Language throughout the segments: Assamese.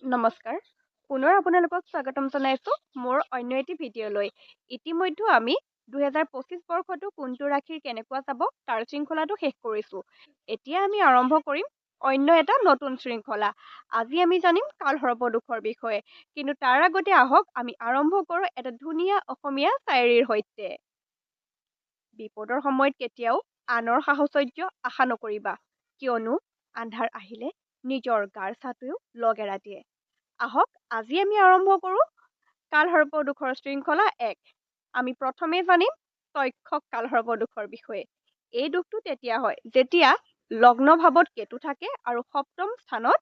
নমস্কাৰ পুনৰ আপোনালোকক স্বাগতম জনাইছোঁ মোৰ অন্য এটি ভিডিঅ'লৈ ইতিমধ্যে আমি 2025 বৰ্ষটো কোনটো ৰাশিৰ কেনেকুৱা যাব তাৰ শৃংখলাটো শেষ কৰিছোঁ এতিয়া আমি আৰম্ভ কৰিম অন্য এটা নতুন শৃংখলা আজি আমি জানিম কালসৰ্পদোষৰ বিষয়ে কিন্তু তাৰ আগতে আহক আমি আৰম্ভ কৰোঁ এটা ধুনীয়া অসমীয়া শায়েৰীৰ সৈতে বিপদৰ সময়ত কেতিয়াও আনৰ সাহচৰ্য আশা নকৰিবা কিয়নো আন্ধাৰ আহিলে নিজৰ গাৰ ছাটোৱেও লগ এৰা দিয়ে আহক আজি আমি আৰম্ভ কৰোঁ কালসৰ্পদোষৰ শৃংখলা 1 আমি প্ৰথমে জানিম তক্ষক কালসৰ্পদোষৰ বিষয়ে এই দুখটো তেতিয়া হয় যেতিয়া লগ্ন ভাৱত কেতু থাকে আৰু সপ্তম স্থানত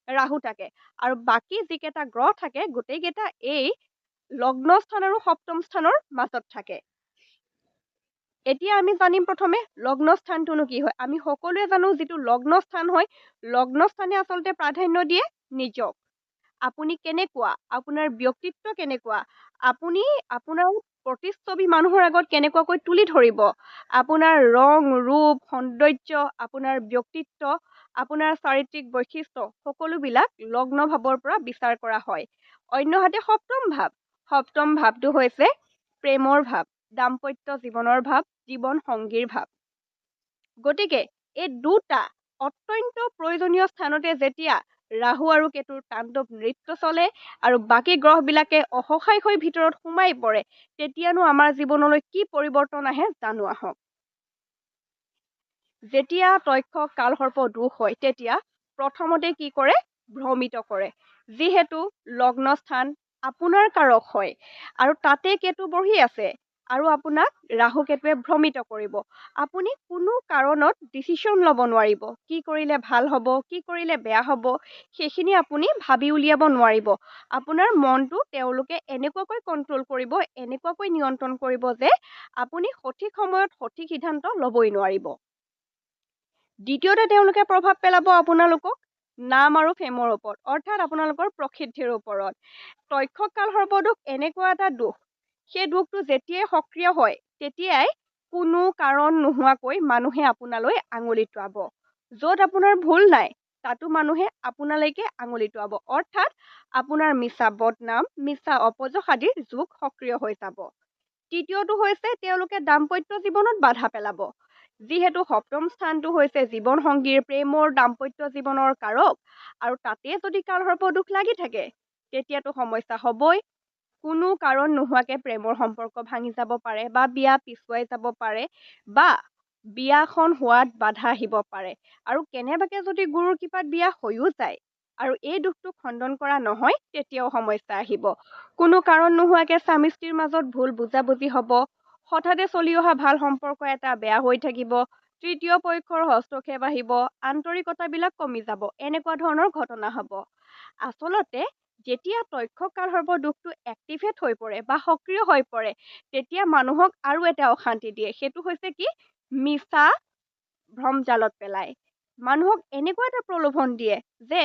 ৰাহু থাকে আৰু বাকী যিকেইটা গ্ৰহ থাকে গোটেইকেইটা এই লগ্ন স্থান আৰু সপ্তম স্থানৰ মাজত থাকে এতিয়া আমি জানিম প্ৰথমে লগ্ন স্থানটোনো কি হয় আমি সকলোৱে জানো যিটো লগ্ন স্থান হয় লগ্ন স্থানে আচলতে প্ৰাধান্য দিয়ে নিজক আপুনি কেনেকুৱা আপোনাৰ ব্যক্তিত্ব কেনেকুৱা আপুনি আপোনাৰ প্ৰতিচ্ছবি মানুহৰ আগত কেনেকুৱাকৈ তুলি ধৰিব আপোনাৰ ৰং ৰূপ সৌন্দৰ্য আপোনাৰ ব্যক্তিত্ব আপোনাৰ চাৰিত্ৰিক বৈশিষ্ট্য সকলোবিলাক লগ্ন ভাৱৰ পৰা বিচাৰ কৰা হয় অন্যহাতে সপ্তম ভাৱটো হৈছে প্ৰেমৰ ভাৱ দাম্পত্য জীৱনৰ ভাৱ জীৱন সংগীৰ ভাৱ গতিকে এই দুটা অত্যন্ত প্ৰয়োজনীয় স্থানতে যেতিয়া ৰাহু আৰু কেতুৰ তাণ্ডৱ নৃত্য চলে আৰু বাকী গ্ৰহবিলাকে অসহায় হৈ ভিতৰত সোমাই পৰে তেতিয়ানো আমাৰ জীৱনলৈ কি পৰিৱৰ্তন আহে জানো আহক যেতিয়া তক্ষক কালসৰ্প দোষ হয় তেতিয়া প্ৰথমতে কি কৰে ভ্ৰমিত কৰে যিহেতু লগ্ন স্থান আপোনাৰ কাৰক হয় আৰু তাতে কেতু বহি আছে আৰু আপোনাক ৰাহু কেতুৱে ভ্ৰমিত কৰিব আপুনি কোনো কাৰণত ডিচিশ্যন ল'ব নোৱাৰিব কি কৰিলে ভাল হ'ব কি কৰিলে বেয়া হ'ব সেইখিনি আপুনি ভাবি উলিয়াব নোৱাৰিব আপোনাৰ মনটো তেওঁলোকে এনেকুৱাকৈ কণ্ট্ৰল কৰিব এনেকুৱাকৈ নিয়ন্ত্ৰণ কৰিব যে আপুনি সঠিক সময়ত সঠিক সিদ্ধান্ত ল'বই নোৱাৰিব দ্বিতীয়তে তেওঁলোকে প্ৰভাৱ পেলাব আপোনালোকক নাম আৰু ফেমৰ ওপৰত অৰ্থাৎ আপোনালোকৰ প্ৰসিদ্ধিৰ ওপৰত তক্ষক কালসৰ্পদোষ এনেকুৱা এটা দোষ সেই দোষটো যেতিয়াই সক্ৰিয় হয় তেতিয়াই কোনো কাৰণ নোহোৱাকৈ মানুহে আপোনালৈ আঙুলি টোৱাব য'ত আপোনাৰ ভুল নাই তাতো মানুহে আপোনালৈকে আঙুলি টোৱাব অৰ্থাৎ আপোনাৰ মিছা বদনাম মিছা অপযশ আদিৰ যুগ সক্ৰিয় হৈ যাব তৃতীয়টো হৈছে তেওঁলোকে দাম্পত্য জীৱনত বাধা পেলাব যিহেতু সপ্তম স্থানটো হৈছে জীৱন সংগীৰ প্ৰেমৰ দাম্পত্য জীৱনৰ কাৰক আৰু তাতে যদি কালসৰ্পদোষ লাগি থাকে তেতিয়াতো সমস্যা হ'বই কোনো কাৰণ নোহোৱাকৈ প্ৰেমৰ সম্পৰ্ক ভাঙি যাব পাৰে বা বিয়া পিছুৱাই যাব পাৰে বা বিয়াখন হোৱাত বাধা আহিব পাৰে আৰু কেনেবাকে যদি গুৰুৰ কৃপাত বিয়া হৈও যায় আৰু এই দুখটো খণ্ডন কৰা নহয় তেতিয়াও সমস্যা আহিব কোনো কাৰণ নোহোৱাকৈ স্বামী স্ত্ৰীৰ মাজত ভুল বুজাবুজি হ'ব হঠাতে চলি অহা ভাল সম্পৰ্ক এটা বেয়া হৈ থাকিব তৃতীয় পক্ষৰ হস্তক্ষেপ আহিব আন্তৰিকতাবিলাক কমি যাব এনেকুৱা ধৰণৰ ঘটনা হ'ব আচলতে যেতিয়া তক্ষক কালসৰ্প দোষটো এক্টিভেট হৈ পৰে বা সক্ৰিয় হৈ পৰে তেতিয়া মানুহক আৰু এটা অশান্তি দিয়ে সেইটো হৈছে কি মিছা ভ্ৰমজালত পেলায় মানুহক এনেকুৱা এটা প্ৰলোভন দিয়ে যে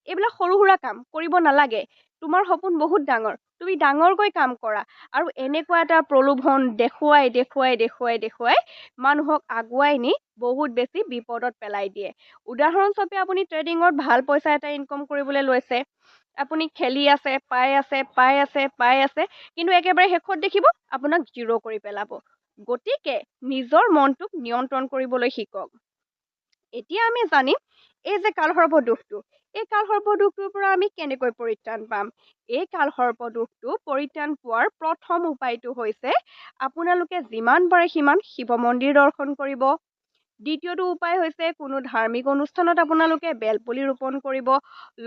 এইবিলাক সৰু সুৰা কাম কৰিব নালাগে তোমাৰ সপোন বহুত ডাঙৰ তুমি ডাঙৰকৈ কাম কৰা আৰু এনেকুৱা এটা প্ৰলোভন দেখুৱাই মানুহক আগুৱাই নি বহুত বেছি বিপদত পেলাই দিয়ে উদাহৰণস্বৰূপে আপুনি ট্ৰেডিঙত ভাল পইচা এটা ইনকম কৰিবলৈ লৈছে আপুনি খেলি আছে পাই আছে কিন্তু একেবাৰে শেষত দেখিব আপোনাক জিৰ' কৰি পেলাব গতিকে নিজৰ মনটোক নিয়ন্ত্ৰণ কৰিবলৈ শিকক এতিয়া আমি জানিম এই যে কালসৰ্প দোষটো এই কালসৰ্প দোষটোৰ পৰা আমি কেনেকৈ পৰিত্ৰাণ পাম এই কালসৰ্প দোষটো পৰিত্ৰাণ পোৱাৰ প্ৰথম উপায়টো হৈছে আপোনালোকে যিমান পাৰে সিমান শিৱ মন্দিৰ দৰ্শন কৰিব দ্বিতীয়টো উপায় হৈছে কোনো ধাৰ্মিক অনুষ্ঠানত আপোনালোকে বেলপুলি ৰোপণ কৰিব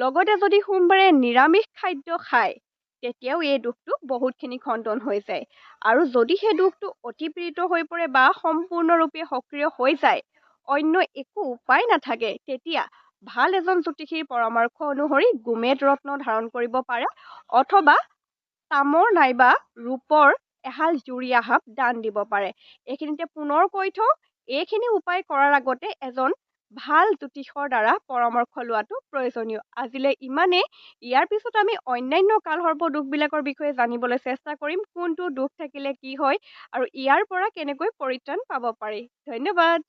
লগতে যদি সোমবাৰে নিৰামিষ খাদ্য খায় তেতিয়াও এই দোষটো বহুতখিনি খণ্ডন হৈ যায় আৰু যদি সেই দোষটো অতি পীড়িত হৈ পৰে বা সম্পূৰ্ণৰূপে সক্ৰিয় হৈ যায় অন্য একো উপায় নাথাকে তেতিয়া ভাল এজন জ্যোতিষীৰ পৰামৰ্শ অনুসৰি গোমেদ ৰত্ন ধাৰণ কৰিব পাৰে অথবা তামৰ নাইবা ৰূপৰ এহাল জুৰীয়া সাপ দান দিব পাৰে এইখিনিতে পুনৰ কৈ থওঁ এইখিনি উপায় কৰাৰ আগতে এজন ভাল জ্যোতিষৰ দ্বাৰা পৰামৰ্শ লোৱাটো প্ৰয়োজনীয় আজিলৈ ইমানেই ইয়াৰ পিছত আমি অন্যান্য কালসৰ্প দোষবিলাকৰ বিষয়ে জানিবলৈ চেষ্টা কৰিম কোনটো দোষ থাকিলে কি হয় আৰু ইয়াৰ পৰা কেনেকৈ পৰিত্ৰাণ পাব পাৰি ধন্যবাদ